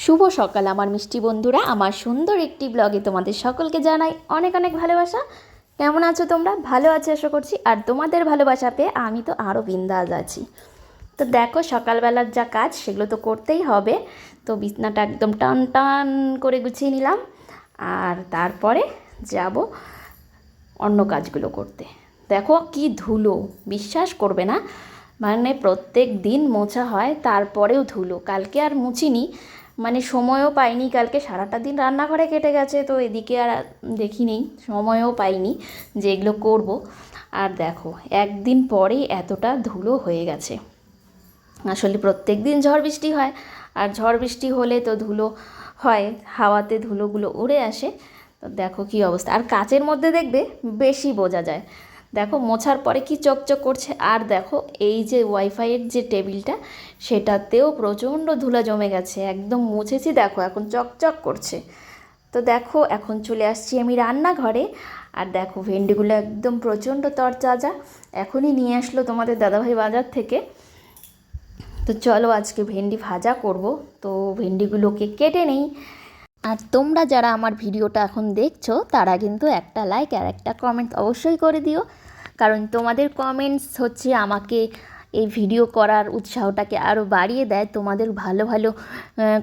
শুভ সকাল আমার মিষ্টি বন্ধুরা, আমার সুন্দর একটি ব্লগে তোমাদের সকলকে জানাই অনেক অনেক ভালোবাসা। কেমন আছো তোমরা? ভালো আছো আশা করছি। আর তোমাদের ভালোবাসা পেয়ে আমি তো আরও বিন্দাস আছি। তো দেখো, সকালবেলার যা কাজ সেগুলো তো করতেই হবে। তো বিছনাটা একদম টান টান করে গুছিয়ে নিলাম, আর তারপরে যাব অন্য কাজগুলো করতে। দেখো কি ধুলো, বিশ্বাস করবে না, মানে প্রত্যেক দিন মোছা হয় তারপরেও ধুলো। কালকে আর মুছিনি, মানে সময়ও পাইনি, কালকে সারাটা দিন রান্নাঘরে কেটে গেছে, তো এদিকে আর দেখিনি, সময়ও পাইনি যে এগুলো করবো। আর দেখো একদিন পরেই এতটা ধুলো হয়ে গেছে। আসলে প্রত্যেক দিন ঝড় বৃষ্টি হয়, আর ঝড় বৃষ্টি হলে তো ধুলো হয়, হাওয়াতে ধুলোগুলো উড়ে আসে। তো দেখো কি অবস্থা, আর কাচের মধ্যে দেখবে বেশি বোঝা যায়। দেখো মোছার পরে কি চকচক করছে। আর দেখো এই যে ওয়াইফাইয়ের যে টেবিলটা, সেটাতেও প্রচণ্ড ধুলা জমে গেছে, একদম মুছেছি, দেখো এখন চকচক করছে। তো দেখো এখন চলে আসছি আমি রান্নাঘরে। আর দেখো ভেন্ডিগুলো একদম প্রচণ্ড তরতাজা, এখনই নিয়ে আসলো তোমাদের দাদাভাই বাজার থেকে। তো চলো আজকে ভেন্ডি ভাজা করব। তো ভেন্ডিগুলোকে কেটে নেই। আর তোমরা যারা আমার ভিডিওটা এখন দেখছো তারা কিন্তু একটা লাইক আর একটা কমেন্ট অবশ্যই করে দিও, কারণ তোমাদের কমেন্টস হচ্ছে আমাকে এই ভিডিও করার উৎসাহটাকে আরও বাড়িয়ে দেয়। তোমাদের ভালো ভালো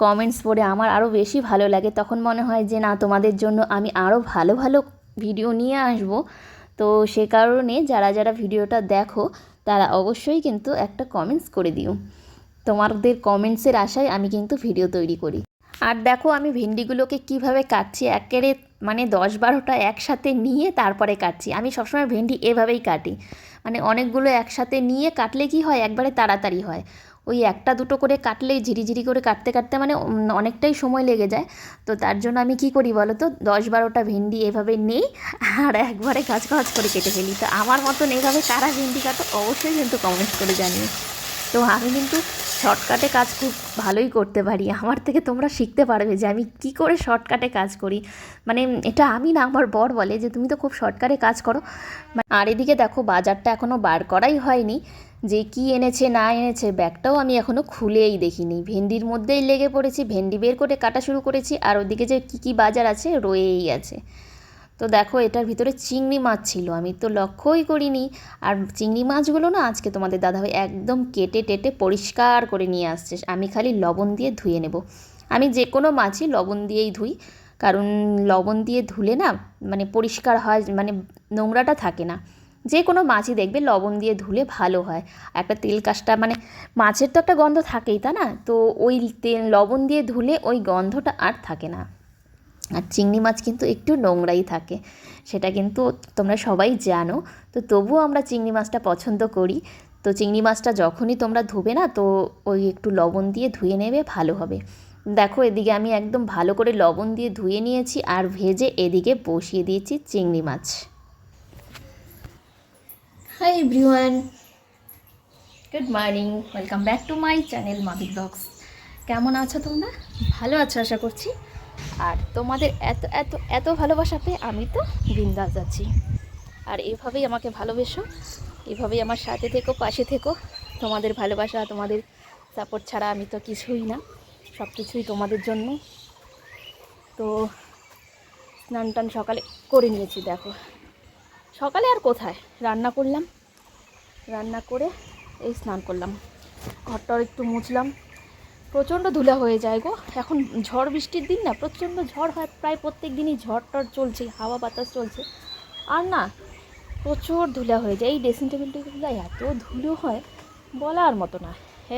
কমেন্টস পড়ে আমার আরও বেশি ভালো লাগে, তখন মনে হয় যে না, তোমাদের জন্য আমি আরও ভালো ভালো ভিডিও নিয়ে আসব। তো সে কারণে যারা যারা ভিডিওটা দেখো তারা অবশ্যই কিন্তু একটা কমেন্টস করে দিও। তোমাদের কমেন্টসের আশায় আমি কিন্তু ভিডিও তৈরি করি। আর দেখো আমি ভেন্ডিগুলোকে কিভাবে কাটছি, একেবারে মানে 10-12টা একসাথে নিয়ে তারপরে কাটছি। আমি সবসময় ভেন্ডি এভাবেই কাটি, মানে অনেকগুলো একসাথে নিয়ে কাটলে কি হয়, একবারে তাড়াতাড়ি হয়। ওই একটা দুটো করে কাটলেই ঝিরিঝিরি করে কাটতে কাটতে মানে অনেকটাই সময় লেগে যায়। তো তার জন্য আমি কি করি বলো তো, 10-12টা ভেন্ডি এভাবে নেই আর একবারে কাজ করে কেটে ফেলি। তো আমার মতন এভাবে কারা ভেন্ডি কাটো অবশ্যই কিন্তু কমেন্ট করে জানিও। তো আমি কিন্তু শর্টকাটে কাজ খুব ভালোই করতে পারি, আমার থেকে তোমরা শিখতে পারবে যে আমি কি করে শর্টকাটে কাজ করি। মানে এটা আমি না, আমার বর বলে যে তুমি তো খুব শর্টকাটে কাজ করো। আর এদিকে দেখো বাজারটা এখনও বার করাই হয়নি, যে কি এনেছে না এনেছে ব্যাগটাও আমি এখনও খুলেই দেখিনি। ভেন্ডির মধ্যেই লেগে পড়েছি, ভেন্ডি বের করে কাটা শুরু করেছি, আর ওদিকে যে কী কী বাজার আছে রয়েই আছে। তো দেখো এটার ভিতরে চিংড়ি মাছ ছিল, আমি তো লক্ষ্যই করিনি। আর চিংড়ি মাছগুলো না আজকে তোমাদের দাদাভাই একদম কেটে টেটে পরিষ্কার করে নিয়ে আসছে, আমি খালি লবণ দিয়ে ধুয়ে নেব। আমি যে কোনো মাছই লবণ দিয়েই ধুই, কারণ লবণ দিয়ে ধুলে না মানে পরিষ্কার হয়, মানে নোংরাটা থাকে না। যে কোনো মাছই দেখবে লবণ দিয়ে ধুলে ভালো হয়। একটা তেল কাজটা মানে মাছের তো একটা গন্ধ থাকেই, তা না? তো ওই তেল লবণ দিয়ে ধুলে ওই গন্ধটা আর থাকে না। আর চিংড়ি মাছ কিন্তু একটু নোংরাই থাকে, সেটা কিন্তু তোমরা সবাই জানো। তো তবুও আমরা চিংড়ি মাছটা পছন্দ করি। তো চিংড়ি মাছটা যখনই তোমরা ধুবে না, তো ওই একটু লবণ দিয়ে ধুয়ে নেবে, ভালো হবে। দেখো এদিকে আমি একদম ভালো করে লবণ দিয়ে ধুয়ে নিয়েছি, আর ভেজে এদিকে বসিয়ে দিয়েছি চিংড়ি মাছ। Hi everyone, good morning, welcome back to my channel Madhur blogs. কেমন আছো তোমরা? ভালো আছো আশা করছি। আর তোমাদের এত এত এত ভালোবাসা পেয়ে আমি তো বিন্দাস আছি। আর এভাবেই আমাকে ভালোবেসো, এভাবেই আমার সাথে থেকো, পাশে থেকো। তোমাদের ভালোবাসা, তোমাদের সাপোর্ট ছাড়া আমি তো কিছুই না, সব কিছুই তোমাদের জন্য। তো স্নান টান সকালে করে নিয়েছি। দেখো সকালে আর কোথায়, রান্না করলাম, রান্না করে এই স্নান করলাম, ঘরটাও একটু মুছলাম। প্রচণ্ড ধুলা হয়ে যায় গো, এখন ঝড় বৃষ্টির দিন না, প্রচণ্ড ঝড় হয়, প্রায় প্রত্যেক দিনই ঝড় টড় চলছে, হাওয়া বাতাস চলছে। আর না প্রচুর ধুলা হয়ে যায়, এই ড্রেসিং টেবিলগুলো এত ধুলো হয় বলার মতো না।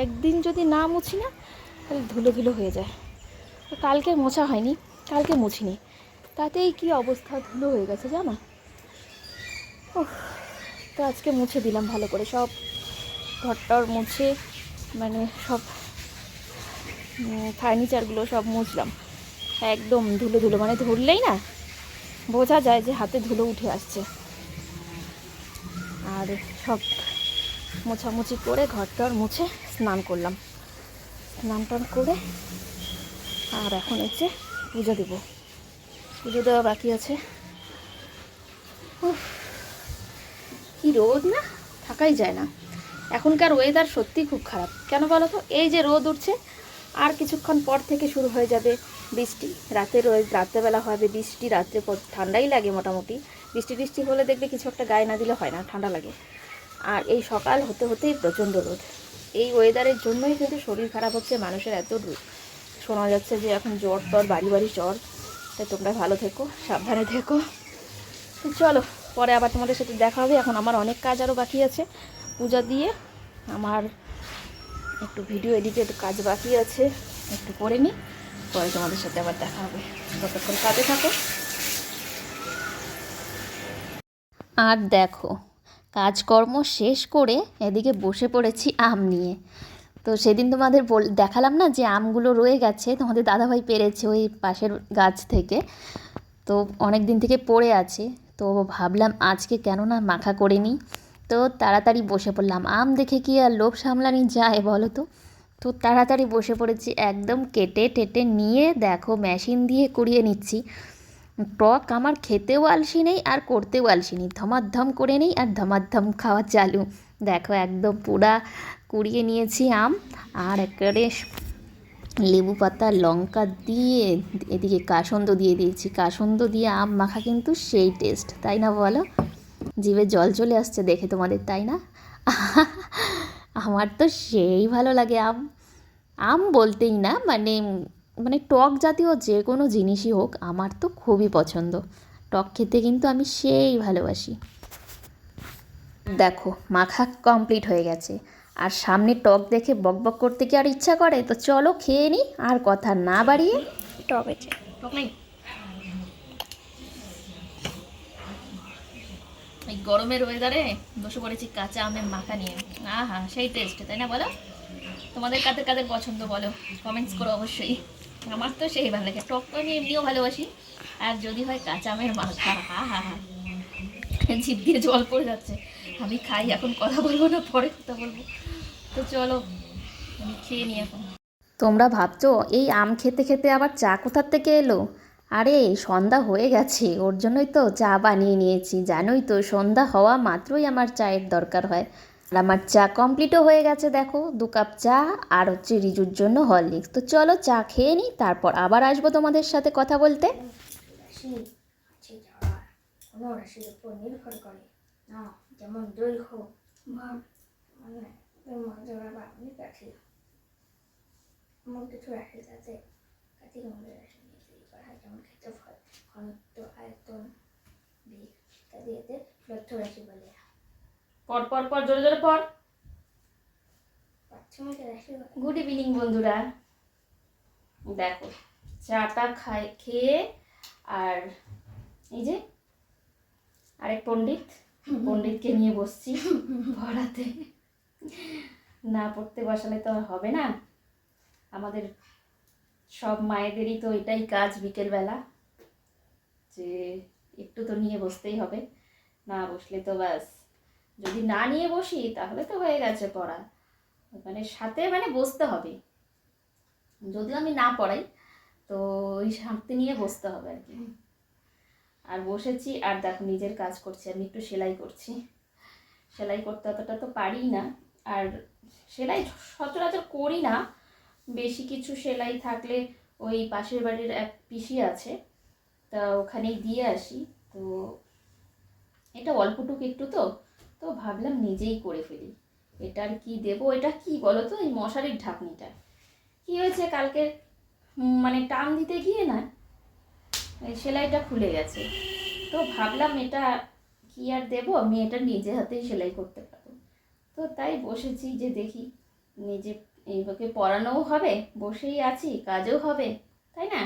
একদিন যদি না মুছি না তাহলে ধুলো ধুলো হয়ে যায়। তো কালকে মোছা হয়নি, কালকে মুছিনি, তাতেই কি অবস্থা, ধুলো হয়ে গেছে জানো। তো আজকে মুছে দিলাম ভালো করে, সব ঘরটার মুছে, মানে সব ফার্নিচারগুলো সব মুছলাম। একদম ধুলো ধুলো, মানে ধরলেই না বোঝা যায় যে হাতে ধুলো উঠে আসছে। আর সব মোছামুছি করে ঘরটার মুছে স্নান করলাম, স্নান টান করে আর এখন হচ্ছে পুজো দেব, পুজো দেওয়া বাকি আছে। কি রোদ না, থাকাই যায় না। এখনকার ওয়েদার সত্যি খুব খারাপ, কেন বলো তো? এই যে রোদ উঠছে আর কিছুক্ষণ পর থেকে শুরু হয়ে যাবে বৃষ্টি। রাত্রেবেলা হবে বৃষ্টি, রাত্রে ঠান্ডাই লাগে মোটামুটি। বৃষ্টি টিষ্টি হলে দেখবে কিছু একটা গায়ে না দিলে হয় না, ঠান্ডা লাগে। আর এই সকাল হতে হতেই প্রচণ্ড রোদ। এই ওয়েদারের জন্যই কিন্তু শরীর খারাপ হচ্ছে মানুষের, এত শোনা যাচ্ছে যে এখন জ্বর টর, বাড়ি বাড়ি জ্বর। তাই তোমরা ভালো থেকো, সাবধানে থেকো। তো চলো, পরে আবার তোমাদের সাথে দেখা হবে। এখন আমার অনেক কাজ আরও বাকি আছে, পূজা দিয়ে আমার একটু ভিডিও এডিটের কাজ বাকি আছে, একটু করে নিই, পরে তোমাদের সাথে আবার দেখা হবে। ততক্ষণ কাজে থাকো। আর দেখো, কাজকর্ম শেষ করে এদিকে বসে পড়েছি আম নিয়ে। তো সেদিন তোমাদের দেখালাম না যে আমগুলো রয়ে গেছে, তোমাদের দাদাভাই পেরেছে ওই পাশের গাছ থেকে। তো অনেক দিন থেকে পড়ে আছে, তো ভাবলাম আজকে কেন না মাখা করে নিই। তো তাড়াতাড়ি বসে পড়লাম, আম দেখে কি আর লোভ সামলানি যায় বলো তো। তো তাড়াতাড়ি বসে পড়েছি, একদম কেটে টেটে নিয়ে দেখো মেশিন দিয়ে কুড়িয়ে নিচ্ছি। টক আমার খেতেও আলসি নেই আর করতেও আলসি নেই, ধমাধম করে নেই আর ধমাধম খাওয়া চালু। দেখো একদম পুরা কুড়িয়ে নিয়েছি আম, আর একেবারে লেবু পাতা লঙ্কা দিয়ে এদিকে কাসন্দ দিয়ে দিয়েছি। কাসন্দ দিয়ে আম মাখা কিন্তু সেই টেস্ট, তাই না বলো? জিভে জল চলে আসছে দেখে তোমাদের, তাই না? আমার তো সেই ভালো লাগে আম। আম বলতেই না, মানে মানে টক জাতীয় যে কোনো জিনিসই হোক আমার তো খুবই পছন্দ। টক খেতে কিন্তু আমি সেই ভালোবাসি। দেখো মাখা কমপ্লিট হয়ে গেছে, আর সামনে টক দেখে বকবক করতে কি আর ইচ্ছা করে? তো চলো খেয়ে নিই, আর কথা না বাড়িয়ে। টক আছে, টক নেই। এই গরমের ওয়েদারে বসে পড়েছি কাঁচা আমের মাখা নিয়ে। হ্যাঁ, সেই টেস্ট, তাই না বলো? তোমাদের কাদের কাদের পছন্দ বলো, কমেন্টস করো অবশ্যই। আমার তো সেই ভালো লাগে, টক তো আমি এমনিও ভালোবাসি, আর যদি হয় কাঁচা আমের মাখা, হা, জিভ দিয়ে জল পড়ে যাচ্ছে। আমি খাই, এখন কথা বলবো না, পরে কথা বলবো। তো চলো আমি খেয়ে নিই এখন। তোমরা ভাবছো এই আম খেতে খেতে আবার চা কোথার থেকে এলো? আরে সন্ধ্যা হয়ে গেছে, ওর জন্যই তো চা বানিয়ে নিয়েছি। জানোই তো সন্ধ্যা হওয়া মাত্রই আমার চায়ের দরকার হয়। আর আমার চা কমপ্লিটও হয়ে গেছে, দেখো 2 কাপ চা, আর হচ্ছে রিজুর জন্য হরলিক্স। তো চলো চা খেয়ে নিই, তারপর আবার আসবো তোমাদের সাথে কথা বলতে। কোনো রাশির উপর নির্ভর করে না, যেমন দৈর্ঘ্য মানে জোড়া বা কাঠি। এমন কিছু রাশি আছে কাঠি মূল্যের রাশি নিয়ে তৈরি করা হয়, যেমন ক্ষেত্রফল, ঘনত্ব, আয়তন, বেগ ইত্যাদি। এতে লক্ষ্য রাশি বলে। পর পর পর জোরে জোরে পর। গুড ইভিনিং বন্ধুরা। দেখো চাটা খেয়ে, আর এই যে আরেক পণ্ডিতকে নিয়ে বসছি পড়াতে। না পড়তে বসালে তো আর হবে না, আমাদের সব মায়েদেরই তো এটাই কাজ বিকেলবেলা, যে একটু তো নিয়ে বসতেই হবে। না বসলে তো ব্যাস, যদি না নিয়ে বসি তাহলে তো হয়ে গেছে পড়া, মানে সাথে মানে বসতে হবে। যদিও আমি না পড়াই, তো ওই সাথে নিয়ে বসতে হবে আর কি। আর বসেছি, আর দেখো নিজের কাজ করছি, আমি একটু সেলাই করছি। সেলাই করতে অতটা তো পারি না, আর সেলাই সচরাচর করি না। বেশি কিছু সেলাই থাকলে ওই পাশের বাড়ির এক পিসি আছে, তা ওখানেই দিয়ে আসি। তো এটা অল্পটুকু একটু, তো তো ভাবলাম নিজেই করে ফেলি। এটার কি দেবো, এটা কি বলো তো, এই মশারির ঢাকনিটা কি হয়েছে কালকে, মানে টান দিতে গিয়ে না এই সেলাইটা খুলে গেছে। তো ভাবলাম এটা কি আর দেবো, আমি এটা নিজে হাতেই সেলাই করতে পারবো। তো তাই বসেছি যে দেখি, নিজে এইভাবে পড়ানোও হবে, বসেই আছি কাজও হবে, তাই না?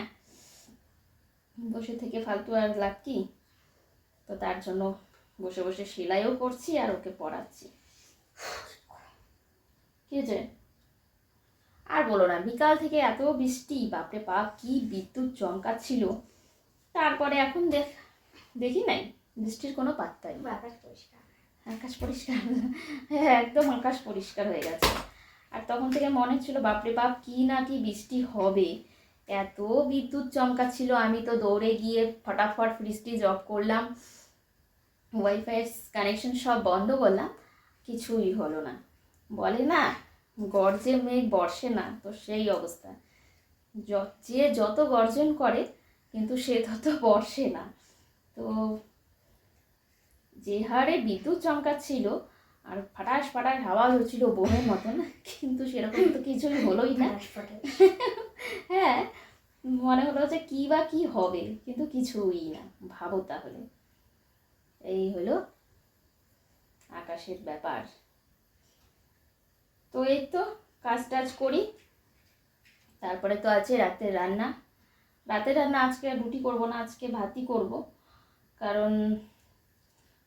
বসে থেকে ফালতু আর লাভ কি? তো তার জন্য বসে বসে সেলাইও করছি আর ওকে পড়াচ্ছি। কি হয়েছে? আর বলো না, বিকাল থেকে এত বৃষ্টি, বাপরে বাপ কি বিদ্যুৎ চমকাচ্ছিল। তারপরে এখন দেখি নাই, বৃষ্টির কোনো পাত্তাই। আকাশ পরিষ্কার, আকাশ পরিষ্কার, হ্যাঁ একদম আকাশ পরিষ্কার হয়ে গেছে। আর তখন থেকে মনে ছিল বাপরে বাপ কি না কি বৃষ্টি হবে, এত বিদ্যুৎ চমকাচ্ছিল। আমি তো দৌড়ে গিয়ে ফটাফট ফ্রিজটি অফ করলাম, ওয়াইফাই কানেকশন সব বন্ধ করলাম, কিছুই হলো না। বলে না গর্জে মেঘ বর্ষে না, তো সেই অবস্থা। যে যত গর্জন করে কিন্তু সে তত বর্ষে না। তো যে হারে বিদ্যুৎ চমকাচ্ছিল আর ফাটাস ফাটাস আওয়াজ হচ্ছিল বোমের মতন, কিন্তু সেরকম তো কিছুই হলোই না। হ্যাঁ, মনে হলো যে কি বা কি হবে, কিন্তু কিছুই না। ভাবো তাহলে, এই হলো আকাশের ব্যাপার। তো এই তো কাজ টাজ করি, তারপরে তো আছে রাতের রান্না। রাতের রান্না আজকে আর রুটি করবো না, আজকে ভাতই করব, কারণ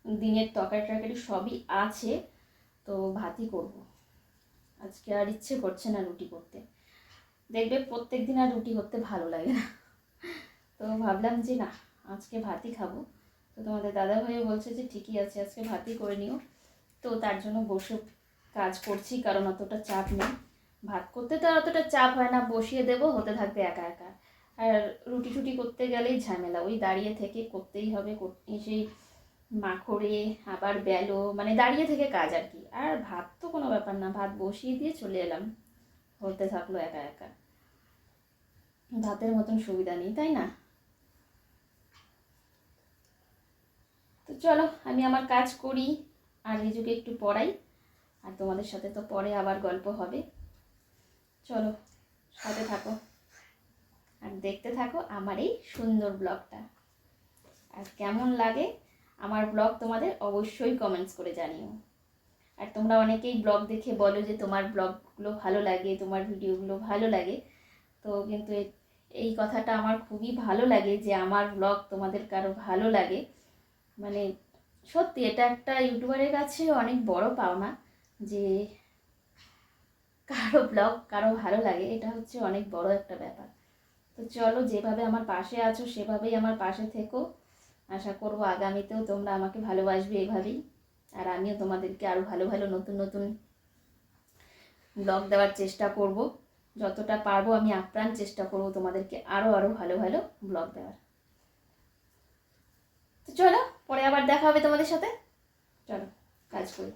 দিনের তরকারি টরকারি সবই আছে, তো ভাতই করব। আজকে আর ইচ্ছে করছে না রুটি করতে। দেখবে প্রত্যেক দিন আর রুটি করতে ভালো লাগে না, তো ভাবলাম যে না, আজকে ভাতই খাবো। তো তোমাদের দাদা ভাইও বলছে যে ঠিকই আছে, আজকে ভাতই করে নিও। তো তার জন্য বসে কাজ করছি, কারণ অতটা চাপ নেই। ভাত করতে তো আর অতটা চাপ হয় না, বসিয়ে দেবো, হতে থাকবে একা একা। আর রুটি টুটি করতে গেলেই ঝামেলা, ওই দাঁড়িয়ে থেকে করতেই হবে, সেই মাখড়ে আবার বেলো, মানে দাঁড়িয়ে থেকে কাজ আর কি। আর ভাত তো কোনো ব্যাপার না, ভাত বসিয়ে দিয়ে চলে এলাম, হতে থাকলো একা একা। ভাতের মতন সুবিধা নেই, তাই না? তো চলো আমি আমার কাজ করি, আর রিজুকে একটু পড়াই, আর তোমাদের সাথে তো পরে আবার গল্প হবে। চলো সাথে থাকো আর দেখতে থাকো আমার এই সুন্দর ব্লগটা। আর কেমন লাগে আমার ব্লগ তোমাদের অবশ্যই কমেন্টস করে জানিও। আর তোমরা অনেকেই ব্লগ দেখে বলো যে তোমার ব্লগগুলো ভালো লাগে, তোমার ভিডিওগুলো ভালো লাগে। তো কিন্তু এই কথাটা আমার খুবই ভালো লাগে যে আমার ব্লগ তোমাদের কারো ভালো লাগে। মানে সত্যি এটা একটা ইউটিউবারের কাছে অনেক বড় পাওনা, যে কারো ব্লগ কারো ভালো লাগে, এটা হচ্ছে অনেক বড় একটা ব্যাপার। তো চলো, যেভাবে আমার পাশে আছো সেভাবেই আমার পাশে থেকো। আশা করব আগামীতেও তোমরা আমাকে ভালোবাসবে এভাবেই, আর আমিও তোমাদেরকে আরও ভালো ভালো নতুন নতুন ব্লগ দেওয়ার চেষ্টা করব। যতটা পারবো আমি আপ্রাণ চেষ্টা করব তোমাদেরকে আরও আরও ভালো ভালো ব্লগ দেওয়ার। তো চলো, পরে আবার দেখা হবে তোমাদের সাথে। চলো কাজ করি।